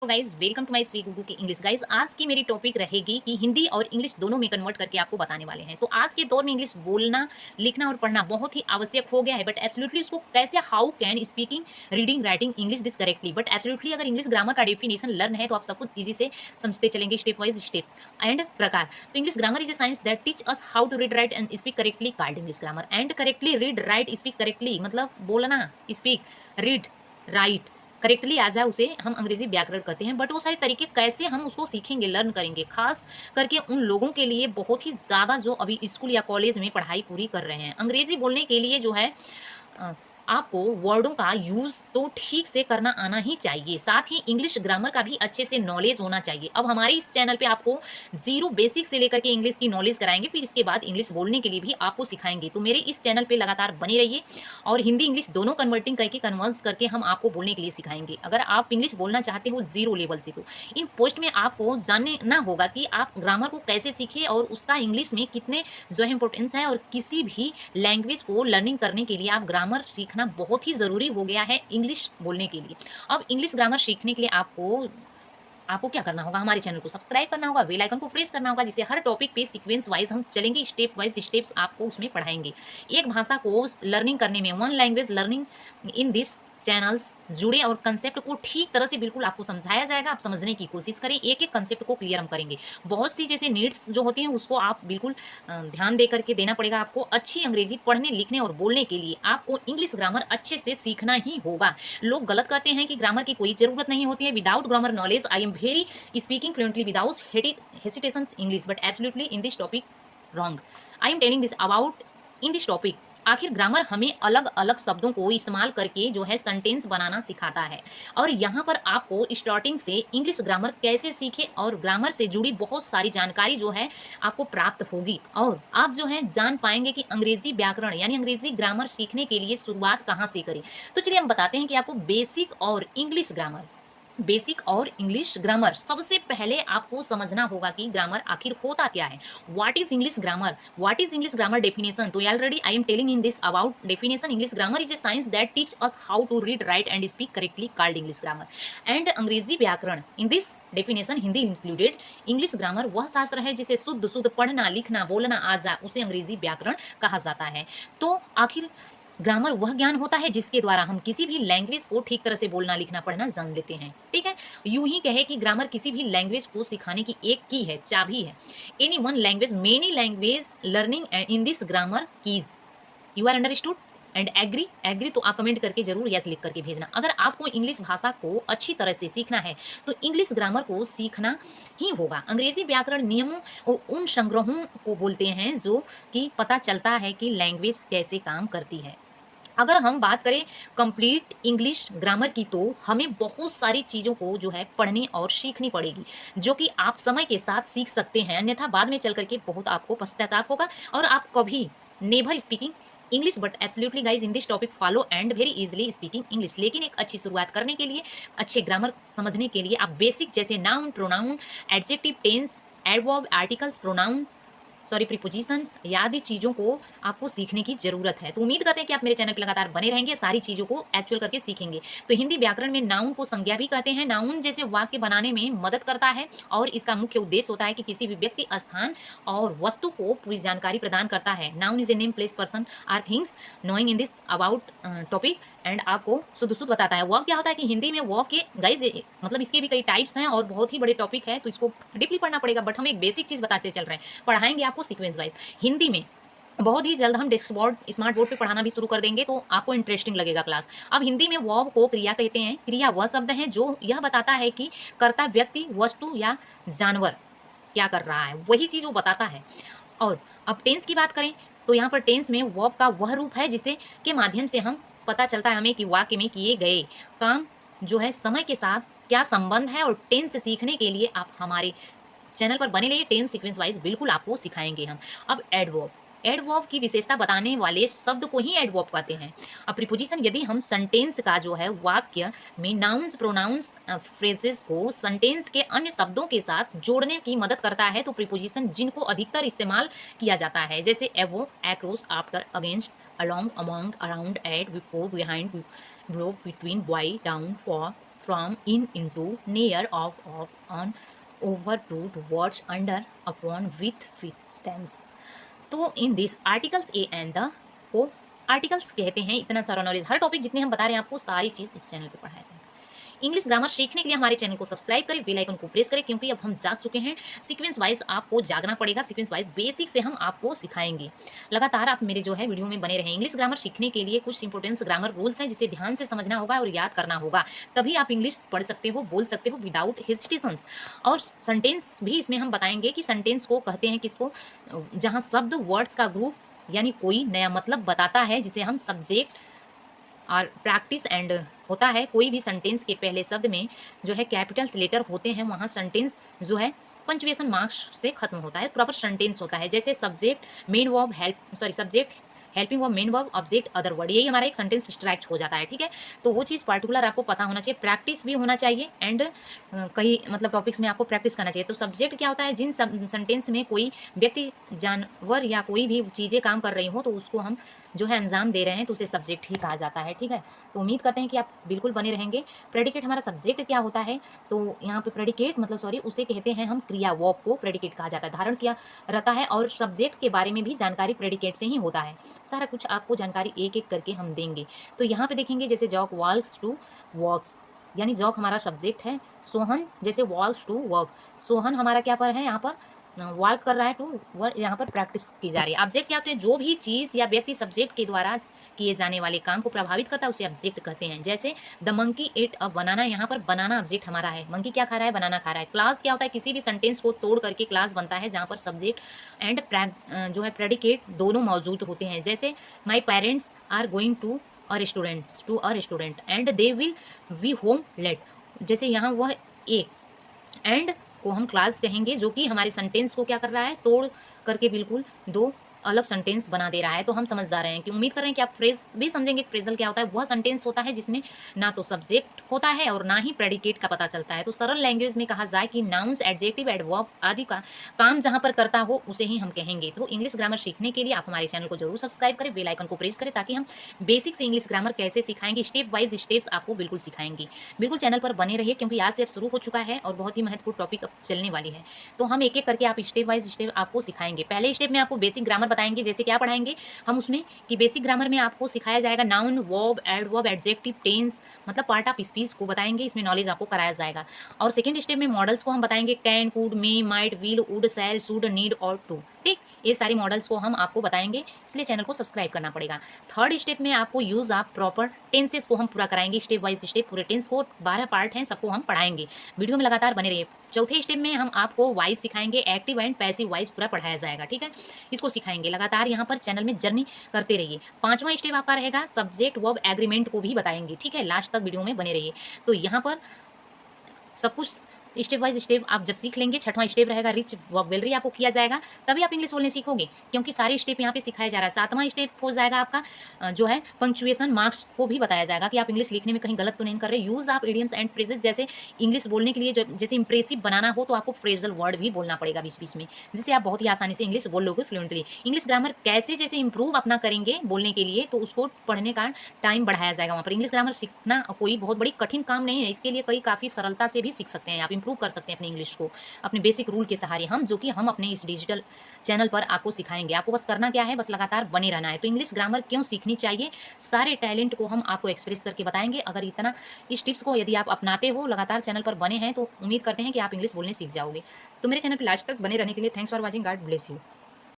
तो guys welcome to my स्वी गुगू की इंग्लिश। गाइज आज की मेरी टॉपिक रहेगी कि हिंदी और इंग्लिश दोनों में कन्वर्ट करके आपको बताने वाले हैं। तो आज के दौर में इंग्लिश बोलना, लिखना और पढ़ना बहुत ही आवश्यक हो गया है, बट एब्सोल्युटली उसको कैसे, how can speaking, reading, writing English this correctly. But absolutely अगर इंग्लिश ग्रामर का डेफिनेशन लर्न है तो आप सब कुछ इजी से समझते चलेंगे, स्टेप वाइज स्टेप्स एंड प्रकार। तो English grammar is a science that teach us how to read, write and speak correctly, called English grammar. And correctly read, write, speak correctly मतलब बोलना, स्पीक, रीड, राइट करेक्टली आ जाए उसे हम अंग्रेजी व्याकरण कहते हैं। बट वो सारे तरीके कैसे हम उसको सीखेंगे, लर्न करेंगे, खास करके उन लोगों के लिए बहुत ही ज़्यादा जो अभी स्कूल या कॉलेज में पढ़ाई पूरी कर रहे हैं। अंग्रेजी बोलने के लिए जो है अ, आपको वर्डों का यूज़ तो ठीक से करना आना ही चाहिए, साथ ही इंग्लिश ग्रामर का भी अच्छे से नॉलेज होना चाहिए। अब हमारे इस चैनल पे आपको ज़ीरो बेसिक से लेकर के इंग्लिश की नॉलेज कराएँगे, फिर इसके बाद इंग्लिश बोलने के लिए भी आपको सिखाएँगे। तो मेरे इस चैनल पे लगातार बने रहिए और हिंदी इंग्लिश दोनों कन्वर्टिंग करके कन्वर्स करके हम आपको बोलने के लिए सिखाएँगे। अगर आप इंग्लिश बोलना चाहते हो ज़ीरो लेवल से, तो इन पोस्ट में आपको जानना होगा कि आप ग्रामर को कैसे सीखें और उसका इंग्लिश में कितने जो है इम्पोर्टेंस है। और किसी भी लैंग्वेज को लर्निंग करने के लिए आप ग्रामर सीखना बहुत ही ज़रूरी हो गया है इंग्लिश बोलने के लिए। अब इंग्लिश ग्रामर सीखने के लिए आपको आपको क्या करना होगा, हमारे चैनल को सब्सक्राइब करना होगा, बेल आइकन को प्रेस करना होगा, जिससे हर टॉपिक पे सीक्वेंस वाइज हम चलेंगे, स्टेप वाइज स्टेप्स आपको उसमें पढ़ाएंगे। एक भाषा को लर्निंग करने में, one language learning in this channels जुड़े और कंसेप्ट को ठीक तरह से बिल्कुल आपको समझाया जाएगा। आप समझने की कोशिश करें, एक एक कंसेप्ट को क्लियर हम करेंगे। बहुत सी जैसे नीड्स जो होती हैं उसको आप बिल्कुल ध्यान दे करके देना पड़ेगा आपको। अच्छी अंग्रेजी पढ़ने, लिखने और बोलने के लिए आपको इंग्लिश ग्रामर अच्छे से सीखना ही होगा। लोग गलत कहते हैं कि ग्रामर की कोई ज़रूरत नहीं होती है। Without grammar knowledge I am very speaking fluently without hesitations English, but absolutely in this topic wrong. I am telling this about in this topic. आखिर ग्रामर हमें अलग अलग शब्दों को इस्तेमाल करके जो है सेंटेंस बनाना सिखाता है। और यहाँ पर आपको स्टार्टिंग से इंग्लिश ग्रामर कैसे सीखे और ग्रामर से जुड़ी बहुत सारी जानकारी जो है आपको प्राप्त होगी। और आप जो है जान पाएंगे कि अंग्रेजी व्याकरण यानी अंग्रेजी ग्रामर सीखने के लिए शुरुआत कहाँ से करें। तो चलिए हम बताते हैं कि आपको बेसिक और इंग्लिश ग्रामर सबसे पहले आपको समझना होगा कि ग्रामर आखिर होता क्या है। What is English grammar, what is English grammar definition. तो already I am telling in this about definition. English grammar is a science that teach us how to read, write and speak correctly, called English grammar. And अंग्रेजी व्याकरण in this definition Hindi included. English grammar वह शास्त्र है जिसे शुद्ध शुद्ध पढ़ना, लिखना, बोलना आ जाए, उसे अंग्रेजी व्याकरण कहा जाता है। तो आखिर ग्रामर वह ज्ञान होता है जिसके द्वारा हम किसी भी लैंग्वेज को ठीक तरह से बोलना, लिखना, पढ़ना जान लेते हैं। ठीक है, यूं ही कहे कि ग्रामर किसी भी लैंग्वेज को सिखाने की एक की है, चाबी है। Any one language, many language learning in this grammar keys. You are understood and agree. Agree तो आप कमेंट करके जरूर यस लिख करके भेजना। अगर आपको इंग्लिश भाषा को अच्छी तरह से सीखना है तो इंग्लिश ग्रामर को सीखना ही होगा। अंग्रेजी व्याकरण नियमों और उन संग्रहों को बोलते हैं जो कि पता चलता है कि लैंग्वेज कैसे काम करती है। अगर हम बात करें कंप्लीट इंग्लिश ग्रामर की, तो हमें बहुत सारी चीज़ों को जो है पढ़नी और सीखनी पड़ेगी, जो कि आप समय के साथ सीख सकते हैं, अन्यथा बाद में चल करके बहुत आपको पश्चाताप होगा और आप कभी never speaking English. But absolutely guys in this topic follow and very easily speaking English. लेकिन एक अच्छी शुरुआत करने के लिए, अच्छे ग्रामर समझने के लिए आप बेसिक जैसे noun, pronoun, adjective, tense, adverb, articles, pronouns, sorry prepositions आदि चीज़ों को आपको सीखने की ज़रूरत है। तो उम्मीद करते हैं कि आप मेरे चैनल पे लगातार बने रहेंगे, सारी चीज़ों को एक्चुअल करके सीखेंगे। तो हिंदी व्याकरण में नाउन को संज्ञा भी कहते हैं। नाउन जैसे वाक्य बनाने में मदद करता है और इसका मुख्य उद्देश्य होता है कि किसी भी व्यक्ति, स्थान और वस्तु को पूरी जानकारी प्रदान करता है। Noun is a name, place, person or things knowing in this about topic and आपको शुद्ध शुद्ध बताता है। वर्ब क्या होता है कि हिंदी में वर्ब के गाइज मतलब इसके भी कई टाइप्स हैं और बहुत ही बड़े टॉपिक है, तो इसको डीपली पढ़ना पड़ेगा। बट हम एक बेसिक चीज़ बताते चल रहे हैं, पढ़ाएंगे आपको सीक्वेंस वाइज। हिंदी में बहुत ही जल्द हम डेस्क बोर्ड, स्मार्ट बोर्ड पे पढ़ाना भी शुरू कर देंगे, तो आपको इंटरेस्टिंग लगेगा क्लास। अब हिंदी में वर्ब को क्रिया कहते हैं। क्रिया वह शब्द है जो यह बताता है कि कर्ता व्यक्ति, वस्तु या जानवर क्या कर रहा है, वही चीज़ वो बताता है। और अब टेंस की बात करें तो यहाँ पर टेंस में वर्ब का वह रूप है जिसे के माध्यम से हम पता चलता है हमें कि वाक्य में किए गए काम जो है समय के साथ क्या संबंध है। और टेंस सीखने के लिए आप हमारे चैनल पर बने रहिए, टेंस सीक्वेंस वाइज बिल्कुल आपको सिखाएंगे हम। अब एडवर्ब, एडवर्ब की विशेषता बताने वाले शब्द को ही एडवर्ब कहते हैं। अब प्रीपोजिशन, यदि हम सेंटेंस का जो है वाक्य में नाउन्स, प्रोनाउंस, फ्रेजेस को सेंटेंस के अन्य शब्दों के साथ जोड़ने की मदद करता है, तो प्रीपोजिशन जिनको अधिकतर इस्तेमाल किया जाता है जैसे above, across, after, against, along, among, around, at, before, behind, below, between, by, down, for, from, in, into, near, of, on, over, to, towards, under, upon, with, thanks. तो in this articles a and the को articles कहते हैं। इतना सारा knowledge, हर topic जितने हम बता रहे हैं आपको, सारी चीज़ इस चैनल पे पढ़ाया जाएगा। इंग्लिश ग्रामर सीखने के लिए हमारे चैनल को सब्सक्राइब करें, बेल आइकन को प्रेस करें, क्योंकि अब हम जाग चुके हैं। सीक्वेंस वाइज आपको जागना पड़ेगा, सीक्वेंस वाइज बेसिक से हम आपको सिखाएंगे। लगातार आप मेरे जो है वीडियो में बने रहें। इंग्लिश ग्रामर सीखने के लिए कुछ इंपॉर्टेंस ग्रामर रूल्स हैं जिसे ध्यान से समझना होगा और याद करना होगा, तभी आप इंग्लिश पढ़ सकते हो, बोल सकते हो विदाउट हेजिटेशंस। और सेंटेंस भी इसमें हम बताएंगे कि सेंटेंस को कहते हैं किसको, जहाँ शब्द वर्ड्स का ग्रुप यानी कोई नया मतलब बताता है, जिसे हम सब्जेक्ट और प्रैक्टिस एंड होता है। कोई भी सेंटेंस के पहले शब्द में जो है कैपिटल्स लेटर होते हैं, वहाँ सेंटेंस जो है पंक्चुएशन मार्क्स से खत्म होता है, प्रॉपर सेंटेंस होता है। जैसे subject, main verb, subject, helping verb, main verb, object, other word, यही हमारा एक सेंटेंस स्ट्रक्चर हो जाता है। ठीक है, तो वो चीज़ पर्टिकुलर आपको पता होना चाहिए, प्रैक्टिस भी होना चाहिए एंड कई मतलब टॉपिक्स में आपको प्रैक्टिस करना चाहिए। तो सब्जेक्ट क्या होता है, जिन सेंटेंस में कोई व्यक्ति, जानवर या कोई भी चीज़ें काम कर रही हो तो उसको हम जो है अंजाम दे रहे हैं, तो उसे सब्जेक्ट ही कहा जाता है। ठीक है, तो उम्मीद करते हैं कि आप बिल्कुल बने रहेंगे। प्रेडिकेट हमारा सब्जेक्ट क्या होता है, तो यहाँ पे प्रेडिकेट मतलब सॉरी उसे कहते हैं हम क्रिया, वर्ब को प्रेडिकेट कहा जाता है, धारण किया रहता है। और सब्जेक्ट के बारे में भी जानकारी प्रेडिकेट से ही होता है। सारा कुछ आपको जानकारी एक एक करके हम देंगे। तो यहाँ पे देखेंगे जैसे जॉक वॉल्क्स टू वॉक्स, यानी जॉक हमारा सब्जेक्ट है। सोहन जैसे वॉल्क्स टू वर्क, सोहन हमारा क्या पर है, यहाँ पर वर्क कर रहा है, टू वर्क यहाँ पर प्रैक्टिस की जा रही है। ऑब्जेक्ट क्या होते हैं, जो भी चीज़ या व्यक्ति सब्जेक्ट के द्वारा किए जाने वाले काम को प्रभावित करता है उसे ऑब्जेक्ट कहते हैं। जैसे द मंकी एट अ बनाना, यहाँ पर बनाना ऑब्जेक्ट हमारा है। मंकी क्या खा रहा है, बनाना खा रहा है। क्लास क्या होता है, किसी भी सेंटेंस को तोड़ करके क्लास बनता है, जहाँ पर सब्जेक्ट एंड जो है प्रेडिकेट दोनों मौजूद होते हैं। जैसे my parents are going to a restaurant and they will be home late, जैसे यहाँ वह एक एंड को हम क्लास कहेंगे, जो कि हमारे सेंटेंस को क्या कर रहा है, तोड़ करके बिल्कुल दो अलग सेंटेंस बना दे रहा है। तो हम समझ जा रहे हैं कि, उम्मीद कर रहे हैं कि आप फ्रेज भी समझेंगे। फ्रेजल क्या होता है, वह सेंटेंस होता है जिसमें ना तो सब्जेक्ट होता है और ना ही प्रेडिकेट का पता चलता है। तो सरल लैंग्वेज में कहा जाए कि नाउन्स, एडजेक्टिव, एडवर्ब आदि का काम जहां पर करता हो उसे ही हम कहेंगे। तो इंग्लिश ग्रामर सीखने के लिए आप हमारे चैनल को जरूर सब्सक्राइब करें, बेल आइकन को प्रेस करें, ताकि हम बेसिक से इंग्लिश ग्रामर कैसे सिखाएंगे, स्टेप वाइज स्टेप्स आपको बिल्कुल सिखाएंगे। बिल्कुल चैनल पर बने रहिए, क्योंकि आज से अब शुरू हो चुका है और बहुत ही महत्वपूर्ण टॉपिक अब चलने वाली है। तो हम एक एक करके आप स्टेप वाइज स्टेप आपको सिखाएंगे। पहले स्टेप में आपको बेसिक ग्रामर बताएंगे, जैसे क्या पढ़ाएंगे हम उसमें कि बेसिक ग्रामर में आपको सिखाया जाएगा noun, verb, adverb, adjective, tense, मतलब पार्ट ऑफ स्पीच को बताएंगे, इसमें नॉलेज आपको कराया जाएगा। और सेकंड स्टेप में मॉडल्स को हम बताएंगे, can, could, may, might, will, would, shall, should, need ought to. ठीक, ये सारी मॉडल्स को हम आपको बताएंगे, इसलिए चैनल को सब्सक्राइब करना पड़ेगा। थर्ड स्टेप में आपको यूज ऑफ प्रॉपर टेंसेस को हम पूरा कराएंगे, स्टेप वाइज स्टेप, पूरे टेंस को 12 पार्ट हैं, सबको हम पढ़ाएंगे। वीडियो में लगातार बने रहिए। चौथे स्टेप में हम आपको वाइज सिखाएंगे, एक्टिव एंड पैसिव वाइज पूरा पढ़ाया जाएगा। ठीक है, इसको सिखाएंगे, लगातार यहाँ पर चैनल में जर्नी करते रहिए। पांचवा स्टेप आपका रहेगा सब्जेक्ट वर्ब एग्रीमेंट को भी बताएंगे। ठीक है, लास्ट तक वीडियो में बने रहिए। तो यहाँ पर सब कुछ स्टेप वाइज स्टेप आप जब सीख लेंगे, छठवां स्टेप रहेगा रिच वोकैबुलरी आपको किया जाएगा, तभी आप इंग्लिश बोलने सीखोगे, क्योंकि सारे स्टेप यहाँ पे सिखाया जा रहा है। सातवां स्टेप हो जाएगा आपका जो है पंक्चुएशन मार्क्स को भी बताया जाएगा कि आप इंग्लिश लिखने में कहीं गलत तो नहीं कर रहे। Use of idioms and phrases, जैसे इंग्लिश बोलने के लिए जैसे इंप्रेसिव बनाना हो तो आपको फ्रेजल वर्ड भी बोलना पड़ेगा बीच बीच में, जिससे आप बहुत ही आसानी से इंग्लिश बोल लोगे फ्लुएंटली। इंग्लिश ग्रामर कैसे जैसे इंप्रूव अपना करेंगे बोलने के लिए, तो उसको पढ़ने का टाइम बढ़ाया जाएगा वहाँ पर। इंग्लिश ग्रामर सीखना कोई बहुत बड़ी कठिन काम नहीं है, इसके लिए कई काफ़ी सरलता से भी सीख सकते हैं, आप इंप्रूव कर सकते हैं अपनी इंग्लिश को अपने बेसिक रूल के सहारे, हम जो कि हम अपने इस डिजिटल चैनल पर आपको सिखाएंगे। आपको बस करना क्या है, बस लगातार बने रहना है। तो इंग्लिश ग्रामर क्यों सीखनी चाहिए, सारे टैलेंट को हम आपको एक्सप्रेस करके बताएंगे। अगर इतना इस टिप्स को यदि आप अपनाते हो, लगातार चैनल पर बने हैं, तो उम्मीद करते हैं कि आप इंग्लिश बोलने सीख जाओगे। तो मेरे चैनल पर लास्ट तक बने रहने के लिए thanks for watching, God bless you.